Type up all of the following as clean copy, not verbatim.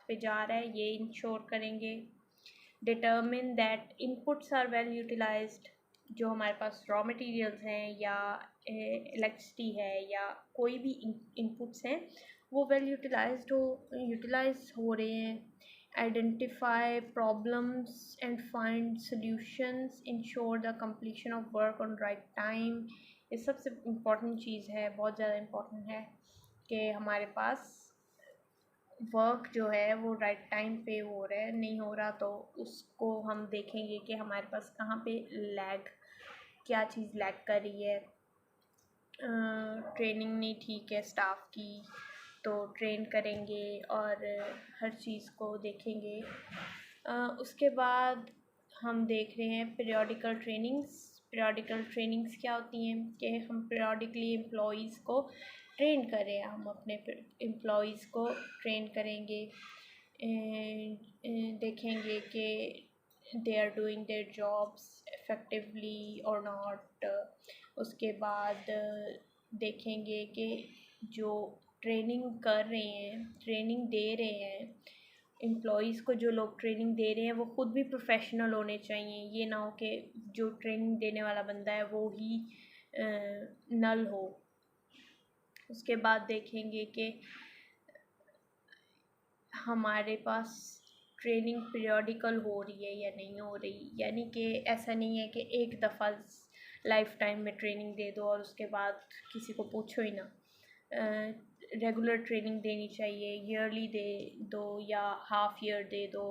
पे जा रहा है, ये इंश्योर करेंगे। Determine that inputs are well utilised, जो हमारे पास रॉ मटेरियल्स हैं या इलेक्ट्रिसिटी है या कोई भी इनपुट्स हैं वो वेल यूटिलाइज हो रहे हैं। Identify problems and find solutions, ensure the completion of work on right time. ये सबसे इम्पॉर्टेंट चीज़ है, बहुत ज़्यादा इम्पॉर्टेंट है कि हमारे पास वर्क जो है वो राइट टाइम पे हो रहा है। नहीं हो रहा तो उसको हम देखेंगे कि हमारे पास कहाँ पे लैग, क्या चीज़ लैग कर रही है। ट्रेनिंग नहीं ठीक है स्टाफ की तो ट्रेन करेंगे और हर चीज़ को देखेंगे। उसके बाद हम देख रहे हैं पीरियोडिकल ट्रेनिंग्स। पीरियोडिकल ट्रेनिंग्स क्या होती हैं कि हम पीरियोडिकली एम्प्लॉयज़ को ट्रेन करें, हम अपने एम्प्लॉयज़ को ट्रेन करेंगे, देखेंगे कि they are doing their jobs effectively और नॉट। उसके बाद देखेंगे कि जो ट्रेनिंग कर रहे हैं, ट्रेनिंग दे रहे हैं, एम्प्लॉयज़ को जो लोग ट्रेनिंग दे रहे हैं वो ख़ुद भी प्रोफेशनल होने चाहिए। ये ना हो कि जो ट्रेनिंग देने वाला बंदा है वो ही नल हो। उसके बाद देखेंगे कि हमारे पास ट्रेनिंग पीरियोडिकल हो रही है या नहीं हो रही, यानी कि ऐसा नहीं है कि एक दफ़ा लाइफ टाइम में ट्रेनिंग दे दो और उसके बाद किसी को पूछो ही ना। रेगुलर ट्रेनिंग देनी चाहिए, ईयरली दे दो या हाफ ईयर दे दो।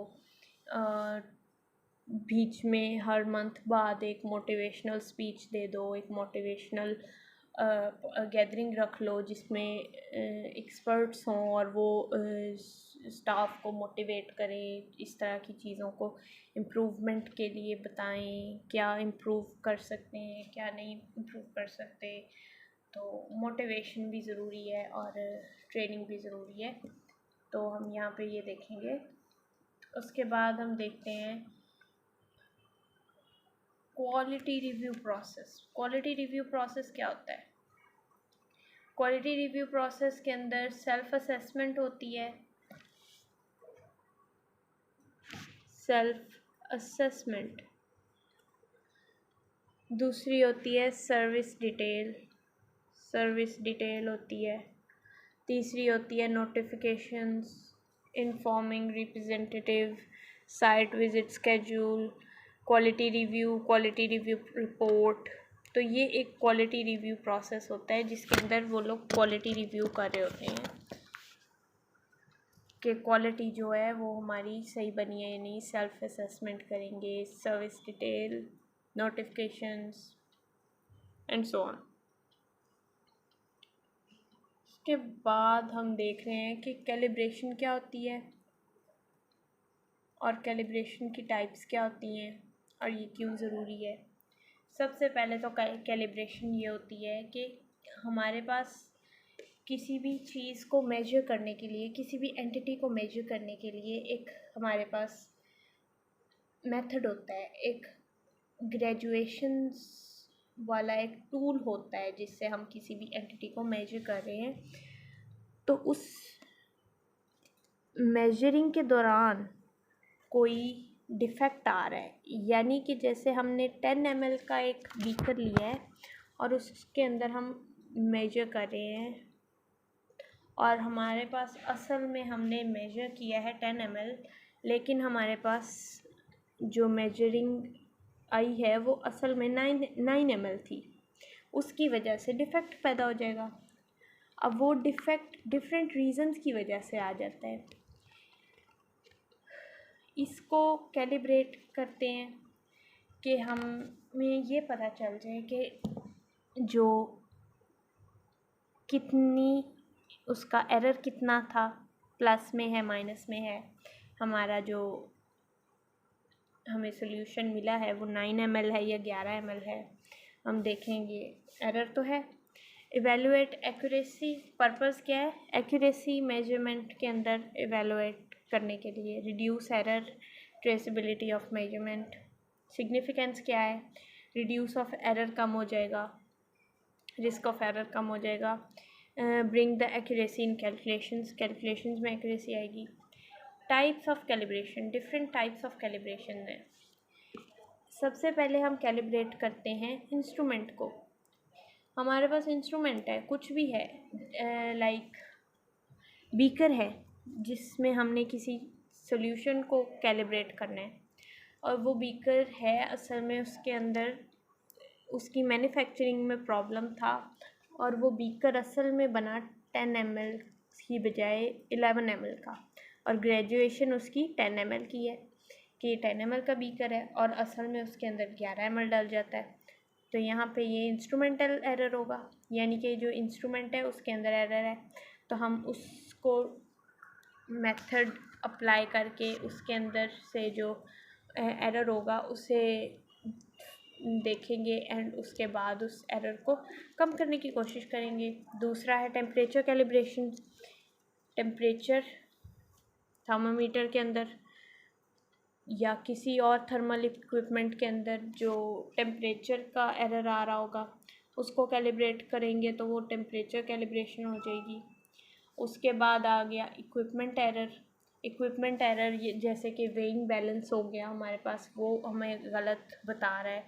बीच में हर मंथ बाद एक मोटिवेशनल स्पीच दे दो, एक मोटिवेशनल गैदरिंग रख लो जिसमें एक्सपर्ट्स हों और वो स्टाफ को मोटिवेट करें, इस तरह की चीज़ों को इम्प्रूवमेंट के लिए बताएं, क्या इम्प्रूव कर सकते हैं क्या नहीं इम्प्रूव कर सकते। तो मोटिवेशन भी ज़रूरी है और ट्रेनिंग भी ज़रूरी है, तो हम यहाँ पे ये देखेंगे। उसके बाद हम देखते हैं quality review process. Quality review process क्या होता है? क्वालिटी रिव्यू प्रोसेस के अंदर सेल्फ असेसमेंट होती है, सेल्फ असेसमेंट। दूसरी होती है सर्विस डिटेल, सर्विस डिटेल होती है। तीसरी होती है notifications, informing representative, site visit schedule, quality review report. तो ये एक क्वालिटी रिव्यू प्रोसेस होता है जिसके अंदर वो लोग क्वालिटी रिव्यू कर रहे होते हैं कि क्वालिटी जो है वो हमारी सही बनी है या नहीं। सेल्फ असेसमेंट करेंगे, service detail, notifications and so on. उसके बाद हम देख रहे हैं कि कैलिब्रेशन क्या होती है और कैलिब्रेशन की टाइप्स क्या होती हैं और ये क्यों ज़रूरी है। सबसे पहले तो कैलिब्रेशन ये होती है कि हमारे पास किसी भी चीज़ को मेजर करने के लिए, किसी भी एंटिटी को मेजर करने के लिए एक हमारे पास मेथड होता है, एक ग्रेजुएशंस वाला एक टूल होता है जिससे हम किसी भी एंटिटी को मेजर कर रहे हैं। तो उस मेजरिंग के दौरान कोई डिफेक्ट आ रहा है, यानी कि जैसे हमने 10 ml का एक बीकर लिया है और उसके अंदर हम मेजर कर रहे हैं और हमारे पास असल में हमने मेजर किया है 10 ml, लेकिन हमारे पास जो मेजरिंग आई है वो असल में 9 ml थी। उसकी वजह से डिफ़ेक्ट पैदा हो जाएगा। अब वो डिफ़ेक्ट डिफरेंट रीज़न्स की वजह से आ जाता है। इसको कैलिब्रेट करते हैं कि हमें ये पता चल जाए कि जो कितनी उसका एरर कितना था, प्लस में है माइनस में है। हमारा जो हमें सोल्यूशन मिला है वो 9 ml है या 11 ml है, हम देखेंगे। एरर तो है। इवेलुएट एक्यूरेसी, पर्पस क्या है? एक्यूरेसी मेजरमेंट के अंदर इवेलुएट करने के लिए। Reduce error, traceability of measurement. Significance क्या है? रिड्यूस ऑफ एरर कम हो जाएगा, रिस्क ऑफ एरर कम हो जाएगा। Bring the accuracy in calculations, calculations में एक्यूरेसी आएगी। Types of calibration, different types of calibration है। सबसे पहले हम कैलिब्रेट करते हैं इंस्ट्रूमेंट को। हमारे पास इंस्ट्रूमेंट है, कुछ भी है, लाइक बीकर है जिसमें हमने किसी सॉल्यूशन को कैलिब्रेट करना है, और वो बीकर है असल में उसके अंदर उसकी मैन्युफैक्चरिंग में प्रॉब्लम था, और वो बीकर असल में बना 10 ml की बजाय 11 ml का, और ग्रेजुएशन उसकी 10 ml की है कि 10 ml का बीकर है और असल में उसके अंदर 11 ml डल जाता है। तो यहाँ पे ये इंस्ट्रूमेंटल एरर होगा, यानी कि जो इंस्ट्रूमेंट है उसके अंदर एरर है, तो हम उसको मेथड अप्लाई करके उसके अंदर से जो एरर होगा उसे देखेंगे एंड उसके बाद उस एरर को कम करने की कोशिश करेंगे। दूसरा है टेम्परेचर कैलिब्रेशन। टेम्परेचर थर्मामीटर के अंदर या किसी और थर्मल इक्विपमेंट के अंदर जो टेम्परेचर का एरर आ रहा होगा उसको कैलिब्रेट करेंगे तो वो टेम्परेचर कैलिब्रेशन हो जाएगी। उसके बाद आ गया इक्विपमेंट एरर। इक्विपमेंट एरर ये जैसे कि वेइंग बैलेंस हो गया हमारे पास, वो हमें गलत बता रहा है,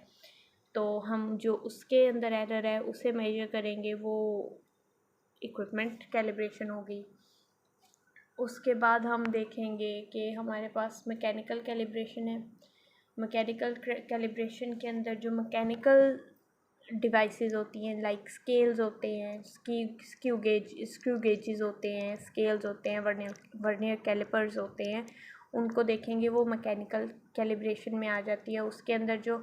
तो हम जो उसके अंदर एरर है उसे मेजर करेंगे, वो इक्विपमेंट कैलिब्रेशन होगी। उसके बाद हम देखेंगे कि हमारे पास मैकेनिकल कैलिब्रेशन है। मैकेनिकल कैलिब्रेशन के अंदर जो मैकेनिकल डिवाइसेस होती हैं, लाइक स्केल्स होते हैं, स्क्रू गेजेस होते हैं, स्केल्स होते हैं, वर्नियर कैलिपर्स होते हैं, उनको देखेंगे, वो मैकेनिकल कैलिब्रेशन में आ जाती है। उसके अंदर जो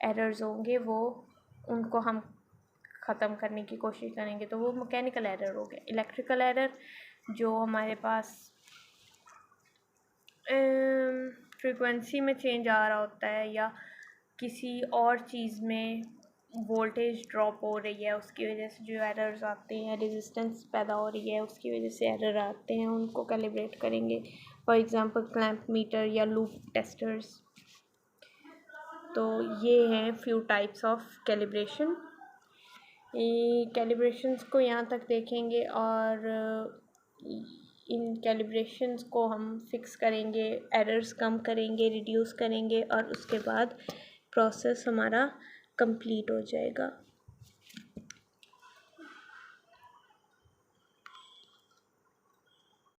एरर्स होंगे वो उनको हम ख़त्म करने की कोशिश करेंगे, तो वो मैकेनिकल एरर हो गया। इलेक्ट्रिकल एरर जो हमारे पास फ्रीक्वेंसी में चेंज आ रहा होता है या किसी और चीज़ में वोल्टेज ड्रॉप हो रही है, उसकी वजह से जो एरर्स आते हैं, रेजिस्टेंस पैदा हो रही है उसकी वजह से एरर आते हैं, उनको कैलिब्रेट करेंगे। फॉर एग्ज़ाम्पल क्लैंप मीटर या लूप टेस्टर्स। तो ये हैं few types of calibration. Calibrations को यहाँ तक देखेंगे और इन कैलिब्रेशंस को हम फिक्स करेंगे, एरर्स कम करेंगे, रिड्यूस करेंगे, और उसके बाद प्रोसेस हमारा कंप्लीट हो जाएगा।